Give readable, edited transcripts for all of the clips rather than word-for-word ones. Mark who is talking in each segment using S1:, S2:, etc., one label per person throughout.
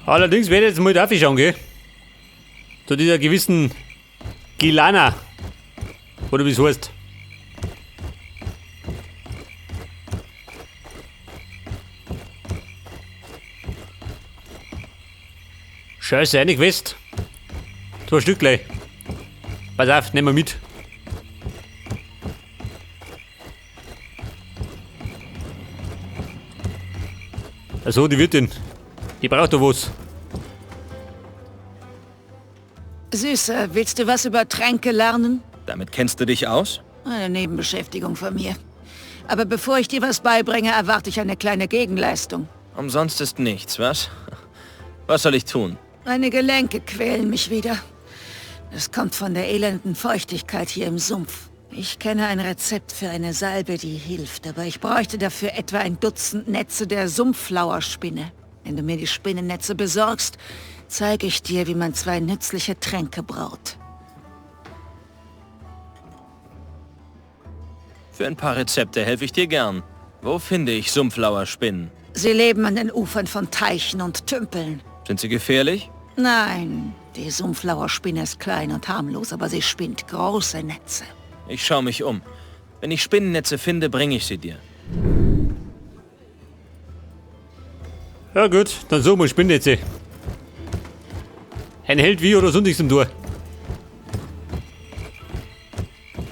S1: Allerdings werde ich jetzt mal da schauen, gell? Zu dieser gewissen Gilana. Oder wie es heißt. Scheiße, eine Quest. 2 Stück gleich. Pass auf, nehmen wir mit. Also, die Wirtin. Die braucht doch was.
S2: Süßer, willst du was über Tränke lernen?
S3: Damit kennst du dich aus?
S2: Eine Nebenbeschäftigung von mir. Aber bevor ich dir was beibringe, erwarte ich eine kleine Gegenleistung.
S3: Umsonst ist nichts, was? Was soll ich tun?
S2: Meine Gelenke quälen mich wieder. Es kommt von der elenden Feuchtigkeit hier im Sumpf. Ich kenne ein Rezept für eine Salbe, die hilft, aber ich bräuchte dafür etwa ein Dutzend Netze der Sumpfflauerspinne. Wenn du mir die Spinnennetze besorgst, zeige ich dir, wie man 2 nützliche Tränke braut.
S3: Für ein paar Rezepte helfe ich dir gern. Wo finde ich Sumpfflauerspinnen?
S2: Sie leben an den Ufern von Teichen und Tümpeln.
S3: Sind sie gefährlich?
S2: Nein, die Sumpfflauerspinne ist klein und harmlos, aber sie spinnt große Netze.
S3: Ich schaue mich um. Wenn ich Spinnennetze finde, bringe ich sie dir.
S1: Ja gut, dann suchen wir Spinnnetze. Ein Held wie oder sonst nichts im Tor.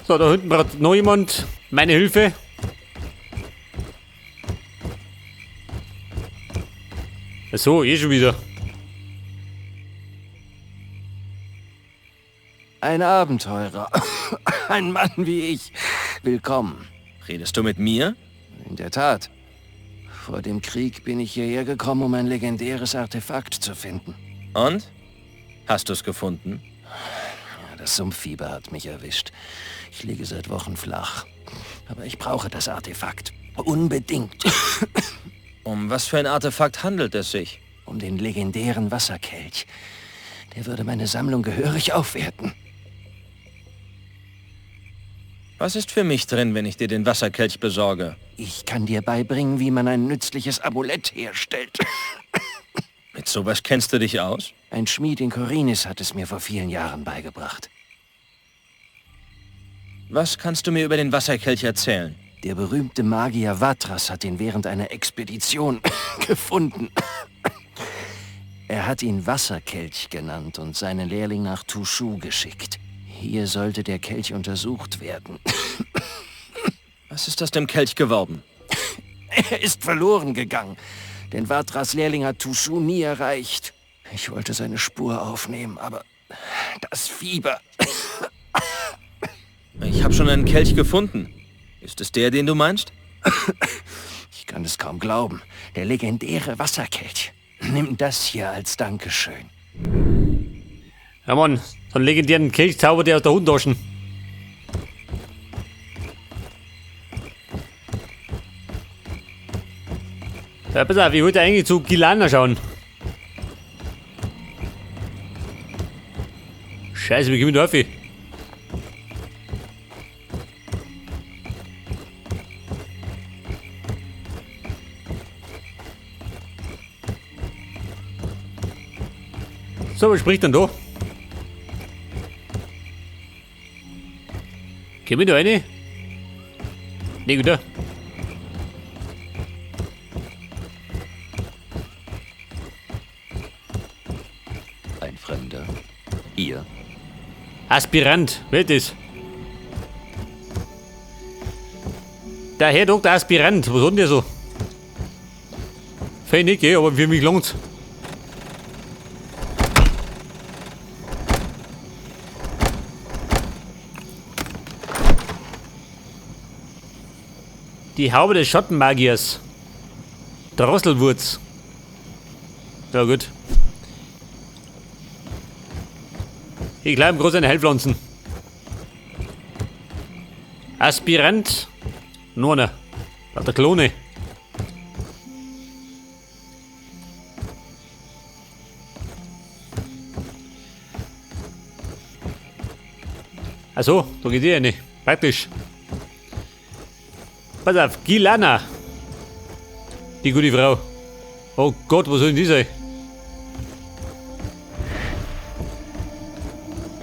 S1: So, da hinten braucht noch jemand meine Hilfe. So, schon wieder.
S4: Ein Abenteurer. Ein Mann wie ich. Willkommen.
S3: Redest du mit mir?
S4: In der Tat. Vor dem Krieg bin ich hierher gekommen, um ein legendäres Artefakt zu finden.
S3: Und? Hast du es gefunden?
S4: Ja, das Sumpffieber hat mich erwischt. Ich liege seit Wochen flach. Aber ich brauche das Artefakt. Unbedingt.
S3: Um was für ein Artefakt handelt es sich?
S4: Um den legendären Wasserkelch. Der würde meine Sammlung gehörig aufwerten.
S3: Was ist für mich drin, wenn ich dir den Wasserkelch besorge?
S4: Ich kann dir beibringen, wie man ein nützliches Amulett herstellt.
S3: Mit sowas kennst du dich aus?
S4: Ein Schmied in Korinis hat es mir vor vielen Jahren beigebracht.
S3: Was kannst du mir über den Wasserkelch erzählen?
S4: Der berühmte Magier Vatras hat ihn während einer Expedition gefunden. Er hat ihn Wasserkelch genannt und seinen Lehrling nach Tushu geschickt. Hier sollte der Kelch untersucht werden.
S3: Was ist aus dem Kelch geworden?
S4: Er ist verloren gegangen, denn Vatras Lehrling hat Tushu nie erreicht. Ich wollte seine Spur aufnehmen, aber das Fieber...
S3: Ich habe schon einen Kelch gefunden. Ist es der, den du meinst?
S4: Ich kann es kaum glauben. Der legendäre Wasserkelch. Nimm das hier als Dankeschön.
S1: Ja Mann, so einen legendären Kelch zaubert der aus der Hosentasche. Ja, pass auf, ich wollte eigentlich zu Gilana schauen. Scheiße, wie gehen wir da auf? So, was spricht denn da? Geh mir da rein. Nee, gut da.
S5: Ein Fremder. Ihr?
S1: Aspirant, wer ist das? Der Herr Dr. Aspirant, was hat denn der so? Fein nicht, gell, aber für mich langt's. Die Haube des Schottenmagiers. Drosselwurz. Ja gut. Ich glaube groß eine Heilpflanzen. Aspirant. Nona. Der Klone. Achso, da geht die eine. Praktisch. Pass auf, Gilana. Die gute Frau. Oh Gott, was soll denn die sein?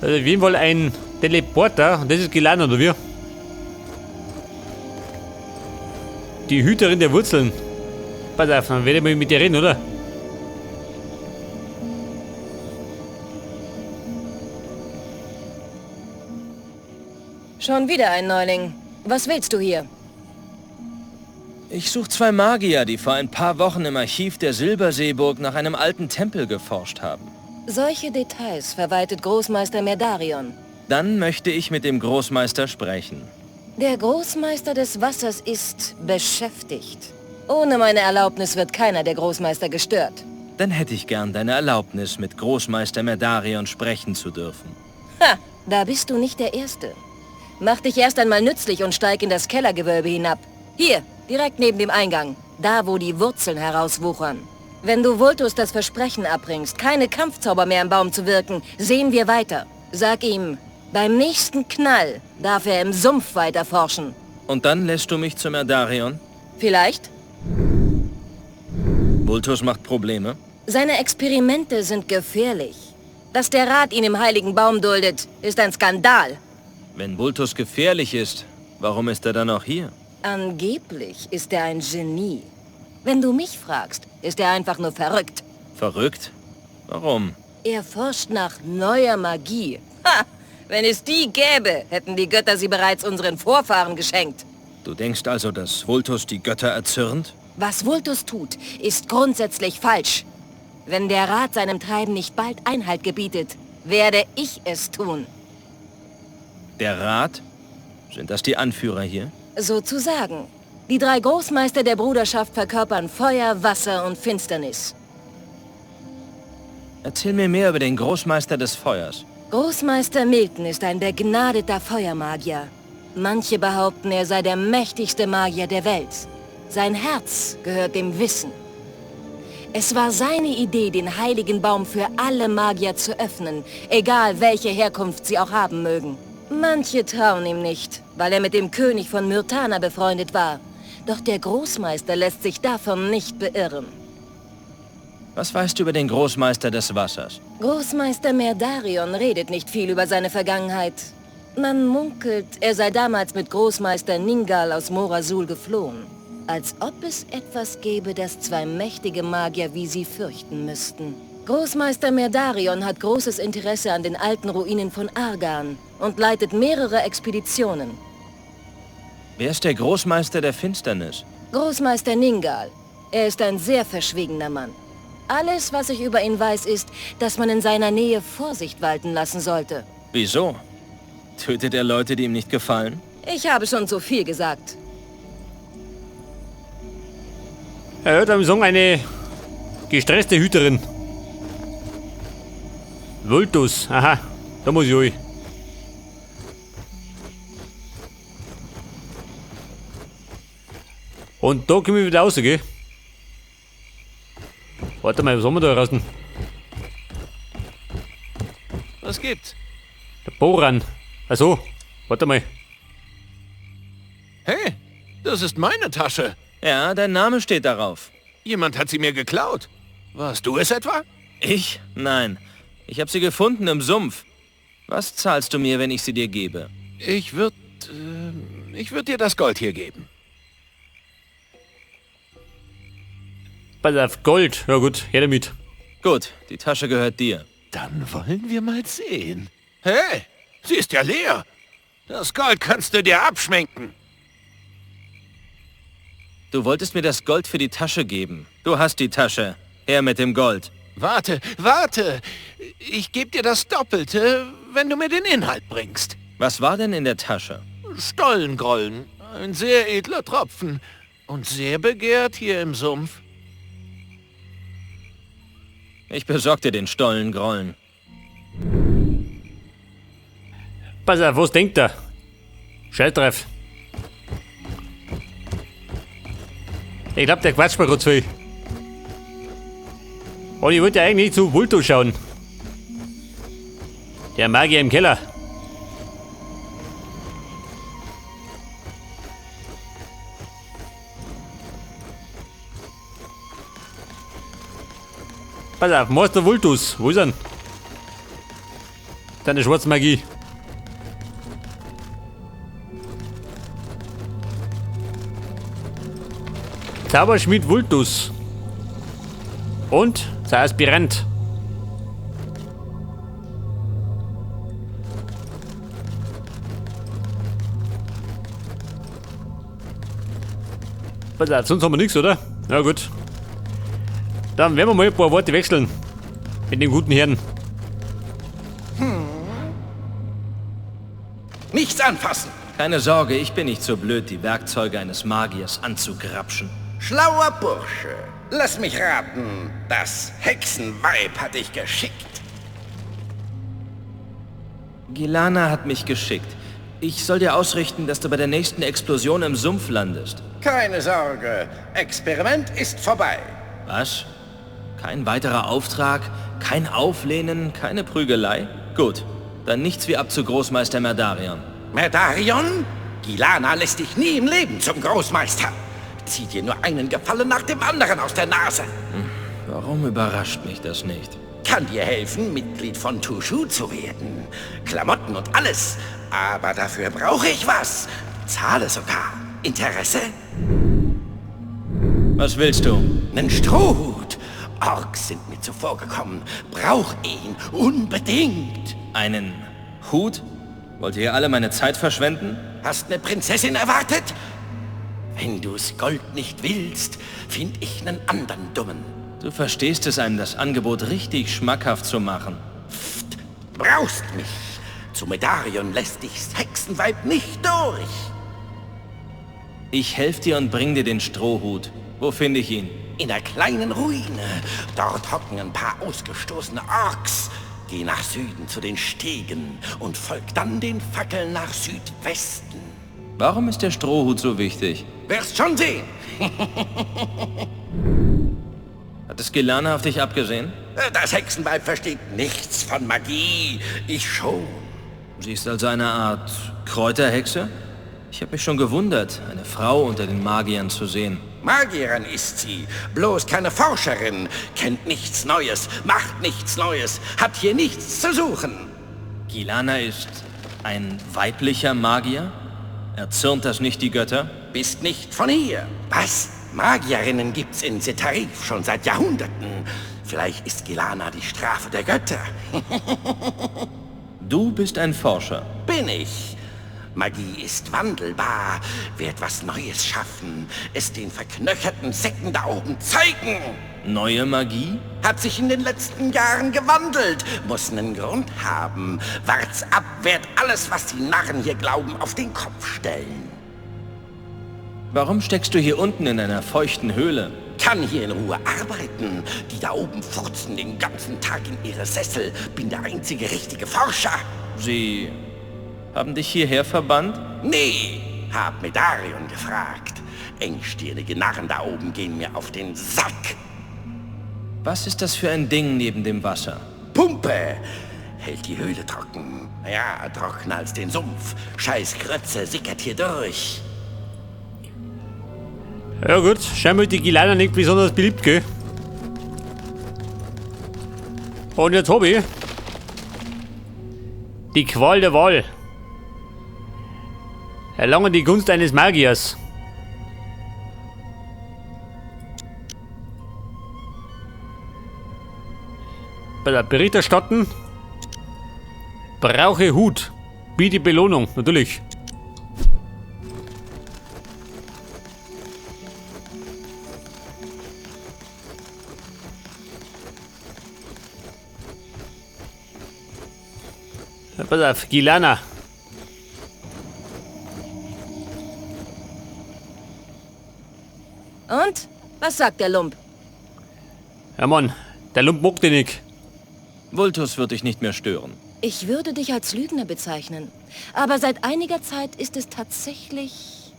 S1: Also auf jeden Fall ein Teleporter. Und das ist Gilana, oder wie? Die Hüterin der Wurzeln. Pass auf, dann werde ich mal mit dir reden, oder?
S6: Schon wieder ein Neuling. Was willst du hier?
S3: Ich suche 2 Magier, die vor ein paar Wochen im Archiv der Silberseeburg nach einem alten Tempel geforscht haben.
S6: Solche Details verwaltet Großmeister Merdarion.
S3: Dann möchte ich mit dem Großmeister sprechen.
S6: Der Großmeister des Wassers ist beschäftigt. Ohne meine Erlaubnis wird keiner der Großmeister gestört.
S3: Dann hätte ich gern deine Erlaubnis, mit Großmeister Merdarion sprechen zu dürfen.
S6: Ha, da bist du nicht der Erste. Mach dich erst einmal nützlich und steig in das Kellergewölbe hinab. Hier, direkt neben dem Eingang. Da, wo die Wurzeln herauswuchern. Wenn du Vultus das Versprechen abbringst, keine Kampfzauber mehr im Baum zu wirken, sehen wir weiter. Sag ihm, beim nächsten Knall darf er im Sumpf weiter forschen.
S3: Und dann lässt du mich zu Merdarion?
S6: Vielleicht?
S3: Vultus macht Probleme?
S6: Seine Experimente sind gefährlich. Dass der Rat ihn im Heiligen Baum duldet, ist ein Skandal.
S3: Wenn Vultus gefährlich ist, warum ist er dann auch hier?
S6: Angeblich ist er ein Genie. Wenn du mich fragst, ist er einfach nur verrückt.
S3: Verrückt? Warum?
S6: Er forscht nach neuer Magie. Ha! Wenn es die gäbe, hätten die Götter sie bereits unseren Vorfahren geschenkt.
S3: Du denkst also, dass Vultus die Götter erzürnt?
S6: Was Vultus tut, ist grundsätzlich falsch. Wenn der Rat seinem Treiben nicht bald Einhalt gebietet, werde ich es tun.
S3: Der Rat? Sind das die Anführer hier?
S6: Sozusagen. Die 3 Großmeister der Bruderschaft verkörpern Feuer, Wasser und Finsternis.
S3: Erzähl mir mehr über den Großmeister des Feuers.
S6: Großmeister Milton ist ein begnadeter Feuermagier. Manche behaupten, er sei der mächtigste Magier der Welt. Sein Herz gehört dem Wissen. Es war seine Idee, den heiligen Baum für alle Magier zu öffnen, egal welche Herkunft sie auch haben mögen. Manche trauen ihm nicht, weil er mit dem König von Myrtana befreundet war. Doch der Großmeister lässt sich davon nicht beirren.
S3: Was weißt du über den Großmeister des Wassers?
S6: Großmeister Merdarion redet nicht viel über seine Vergangenheit. Man munkelt, er sei damals mit Großmeister Ningal aus Morasul geflohen. Als ob es etwas gäbe, das 2 mächtige Magier wie sie fürchten müssten. Großmeister Merdarion hat großes Interesse an den alten Ruinen von Argan und leitet mehrere Expeditionen.
S3: Wer ist der Großmeister der Finsternis?
S6: Großmeister Ningal. Er ist ein sehr verschwiegener Mann. Alles, was ich über ihn weiß, ist, dass man in seiner Nähe Vorsicht walten lassen sollte.
S3: Wieso? Tötet er Leute, die ihm nicht gefallen?
S6: Ich habe schon so viel gesagt.
S1: Er hört am Song eine gestresste Hüterin. Vultus, aha, da muss ich euch. Und da können wir wieder raus, gell? Warte mal, was haben wir da draußen?
S7: Was gibt's?
S1: Der Boran. Achso, warte mal.
S7: Hey, das ist meine Tasche.
S3: Ja, dein Name steht darauf.
S7: Jemand hat sie mir geklaut. Warst du es etwa?
S3: Ich? Nein. Ich habe sie gefunden im Sumpf. Was zahlst du mir, wenn ich sie dir gebe?
S7: Ich würd dir das Gold hier geben.
S1: Pass auf, Gold. Ja gut, her damit.
S3: Gut, die Tasche gehört dir.
S7: Dann wollen wir mal sehen. Hey, sie ist ja leer. Das Gold kannst du dir abschminken.
S3: Du wolltest mir das Gold für die Tasche geben. Du hast die Tasche. Her mit dem Gold.
S7: Warte, warte. Ich gebe dir das Doppelte, wenn du mir den Inhalt bringst.
S3: Was war denn in der Tasche?
S7: Stollengrollen. Ein sehr edler Tropfen. Und sehr begehrt hier im Sumpf.
S3: Ich besorg dir den Stollengrollen.
S1: Pass auf, was denkt er? Scheiß drauf. Ich glaub, der quatscht mir grad zu viel. Und ich wollte eigentlich zu Vultus schauen. Der Magier im Keller. Pass auf, Meister Vultus. Wo ist er? Deine Schwarzmagie. Zauberschmied Vultus. Und sein Aspirant. Sonst haben wir nichts, oder? Na gut. Dann werden wir mal ein paar Worte wechseln. Mit dem guten Herrn.
S7: Nichts anfassen.
S3: Keine Sorge, ich bin nicht so blöd, die Werkzeuge eines Magiers anzugrapschen.
S7: Schlauer Bursche. Lass mich raten. Das Hexenweib hat dich geschickt.
S3: Gilana hat mich geschickt. Ich soll dir ausrichten, dass du bei der nächsten Explosion im Sumpf landest.
S7: Keine Sorge. Experiment ist vorbei.
S3: Was? Kein weiterer Auftrag? Kein Auflehnen? Keine Prügelei? Gut. Dann nichts wie ab zu Großmeister Merdarion.
S7: Merdarion? Gilana lässt dich nie im Leben zum Großmeister. Zieh dir nur einen Gefallen nach dem anderen aus der Nase.
S3: Warum überrascht mich das nicht?
S7: Kann dir helfen, Mitglied von Tushu zu werden. Klamotten und alles. Aber dafür brauche ich was. Zahle sogar. Interesse?
S3: Was willst du?
S7: Nen Strohhut. Orks sind mir zuvor gekommen. Brauch ihn unbedingt.
S3: Einen Hut? Wollt ihr alle meine Zeit verschwenden?
S7: Hast eine Prinzessin erwartet? Wenn du's Gold nicht willst, find ich nen anderen Dummen.
S3: Du verstehst es, einem das Angebot richtig schmackhaft zu machen.
S7: Pft, brauchst mich. Zu Merdarion lässt dich's Hexenweib nicht durch.
S3: Ich helfe dir und bring dir den Strohhut. Wo finde ich ihn?
S7: In einer kleinen Ruine. Dort hocken ein paar ausgestoßene Orks. Geh nach Süden zu den Stegen und folg dann den Fackeln nach Südwesten.
S3: Warum ist der Strohhut so wichtig?
S7: Wirst schon sehen.
S3: Hat es Gilana auf dich abgesehen?
S7: Das Hexenweib versteht nichts von Magie. Ich schon.
S3: Sie ist also eine Art Kräuterhexe? Ich habe mich schon gewundert, eine Frau unter den Magiern zu sehen.
S7: Magierin ist sie, bloß keine Forscherin, kennt nichts Neues, macht nichts Neues, hat hier nichts zu suchen.
S3: Gilana ist ein weiblicher Magier? Erzürnt das nicht die Götter?
S7: Bist nicht von hier. Was? Magierinnen gibt's in Setarif schon seit Jahrhunderten. Vielleicht ist Gilana die Strafe der Götter.
S3: Du bist ein Forscher.
S7: Bin ich. Magie ist wandelbar, wird was Neues schaffen, es den verknöcherten Säcken da oben zeigen.
S3: Neue Magie?
S7: Hat sich in den letzten Jahren gewandelt, muss einen Grund haben. Wart's ab, wird alles, was die Narren hier glauben, auf den Kopf stellen.
S3: Warum steckst du hier unten in einer feuchten Höhle?
S7: Kann hier in Ruhe arbeiten. Die da oben furzen den ganzen Tag in ihre Sessel. Bin der einzige richtige Forscher.
S3: Sie haben dich hierher verbannt?
S7: Nee, hab Merdarion gefragt. Engstirnige Narren da oben gehen mir auf den Sack.
S3: Was ist das für ein Ding neben dem Wasser?
S7: Pumpe. Hält die Höhle trocken. Ja, trockener als den Sumpf. Scheiß Grütze sickert hier durch.
S1: Ja gut, scheinbar die Gilana nicht besonders beliebt, gell? Und jetzt hab ich die Qual der Wahl. Erlange die Gunst eines Magiers. Bei der Bericht erstatten. Brauche Hut. Biete Belohnung, natürlich. Pass auf, Gilana.
S6: Und? Was sagt der Lump?
S1: Ja Mann, der Lump mag dich nicht.
S3: Vultus wird dich nicht mehr stören.
S6: Ich würde dich als Lügner bezeichnen. Aber seit einiger Zeit ist es tatsächlich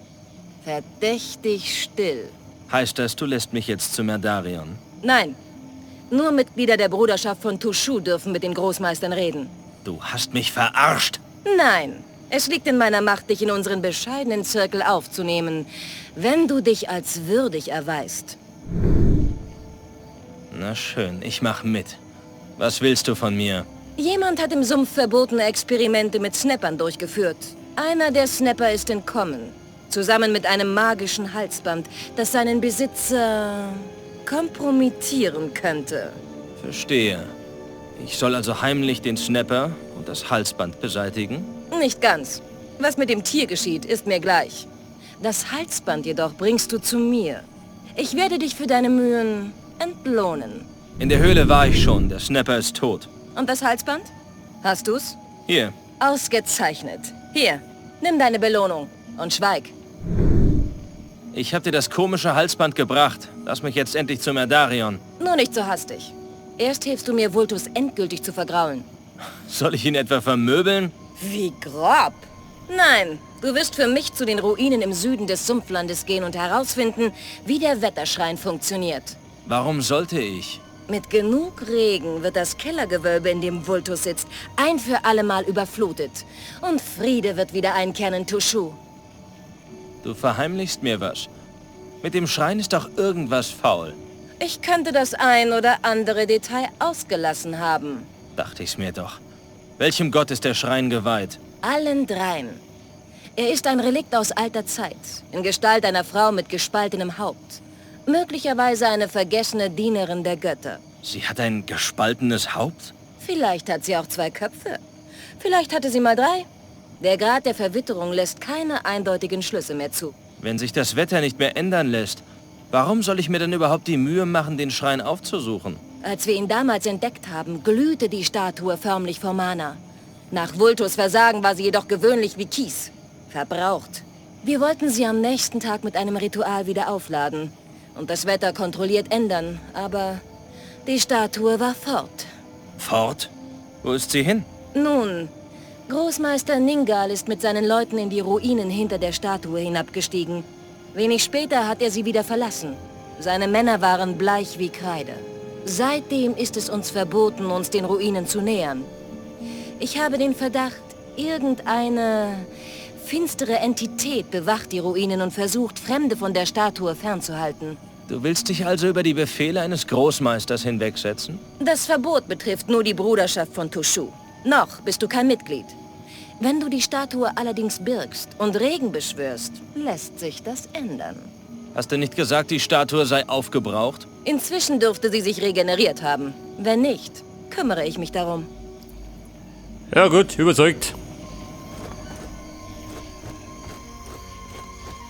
S6: verdächtig still.
S3: Heißt das, du lässt mich jetzt zu Merdarion?
S6: Nein, nur Mitglieder der Bruderschaft von Tushu dürfen mit den Großmeistern reden.
S3: Du hast mich verarscht.
S6: Nein, es liegt in meiner Macht, dich in unseren bescheidenen Zirkel aufzunehmen, wenn du dich als würdig erweist.
S3: Na schön, ich mach mit. Was willst du von mir?
S6: Jemand hat im Sumpf verbotene Experimente mit Snappern durchgeführt. Einer der Snapper ist entkommen. Zusammen mit einem magischen Halsband, das seinen Besitzer kompromittieren könnte.
S3: Verstehe. Ich soll also heimlich den Snapper und das Halsband beseitigen?
S6: Nicht ganz. Was mit dem Tier geschieht, ist mir gleich. Das Halsband jedoch bringst du zu mir. Ich werde dich für deine Mühen entlohnen.
S3: In der Höhle war ich schon. Der Snapper ist tot.
S6: Und das Halsband? Hast du's?
S3: Hier.
S6: Ausgezeichnet. Hier, nimm deine Belohnung und schweig.
S3: Ich habe dir das komische Halsband gebracht. Lass mich jetzt endlich zu Merdarion.
S6: Nur nicht so hastig. Erst hilfst du mir, Vultus endgültig zu vergraulen.
S3: Soll ich ihn etwa vermöbeln?
S6: Wie grob. Nein, du wirst für mich zu den Ruinen im Süden des Sumpflandes gehen und herausfinden, wie der Wetterschrein funktioniert.
S3: Warum sollte ich?
S6: Mit genug Regen wird das Kellergewölbe, in dem Vultus sitzt, ein für allemal überflutet. Und Friede wird wieder einkehren in Tushu.
S3: Du verheimlichst mir was. Mit dem Schrein ist doch irgendwas faul.
S6: Ich könnte das ein oder andere Detail ausgelassen haben.
S3: Dachte ich's mir doch. Welchem Gott ist der Schrein geweiht?
S6: Allen dreien. Er ist ein Relikt aus alter Zeit, in Gestalt einer Frau mit gespaltenem Haupt. Möglicherweise eine vergessene Dienerin der Götter.
S3: Sie hat ein gespaltenes Haupt?
S6: Vielleicht hat sie auch 2 Köpfe. Vielleicht hatte sie mal 3. Der Grad der Verwitterung lässt keine eindeutigen Schlüsse mehr zu.
S3: Wenn sich das Wetter nicht mehr ändern lässt, warum soll ich mir denn überhaupt die Mühe machen, den Schrein aufzusuchen?
S6: Als wir ihn damals entdeckt haben, glühte die Statue förmlich vor Mana. Nach Vultus Versagen war sie jedoch gewöhnlich wie Kies. Verbraucht. Wir wollten sie am nächsten Tag mit einem Ritual wieder aufladen und das Wetter kontrolliert ändern, aber die Statue war fort.
S3: Fort? Wo ist sie hin?
S6: Nun, Großmeister Ningal ist mit seinen Leuten in die Ruinen hinter der Statue hinabgestiegen. Wenig später hat er sie wieder verlassen. Seine Männer waren bleich wie Kreide. Seitdem ist es uns verboten, uns den Ruinen zu nähern. Ich habe den Verdacht, irgendeine finstere Entität bewacht die Ruinen und versucht, Fremde von der Statue fernzuhalten.
S3: Du willst dich also über die Befehle eines Großmeisters hinwegsetzen?
S6: Das Verbot betrifft nur die Bruderschaft von Tushu. Noch bist du kein Mitglied. Wenn du die Statue allerdings birgst und Regen beschwörst, lässt sich das ändern.
S3: Hast du nicht gesagt, die Statue sei aufgebraucht?
S6: Inzwischen dürfte sie sich regeneriert haben. Wenn nicht, kümmere ich mich darum.
S1: Ja gut, überzeugt.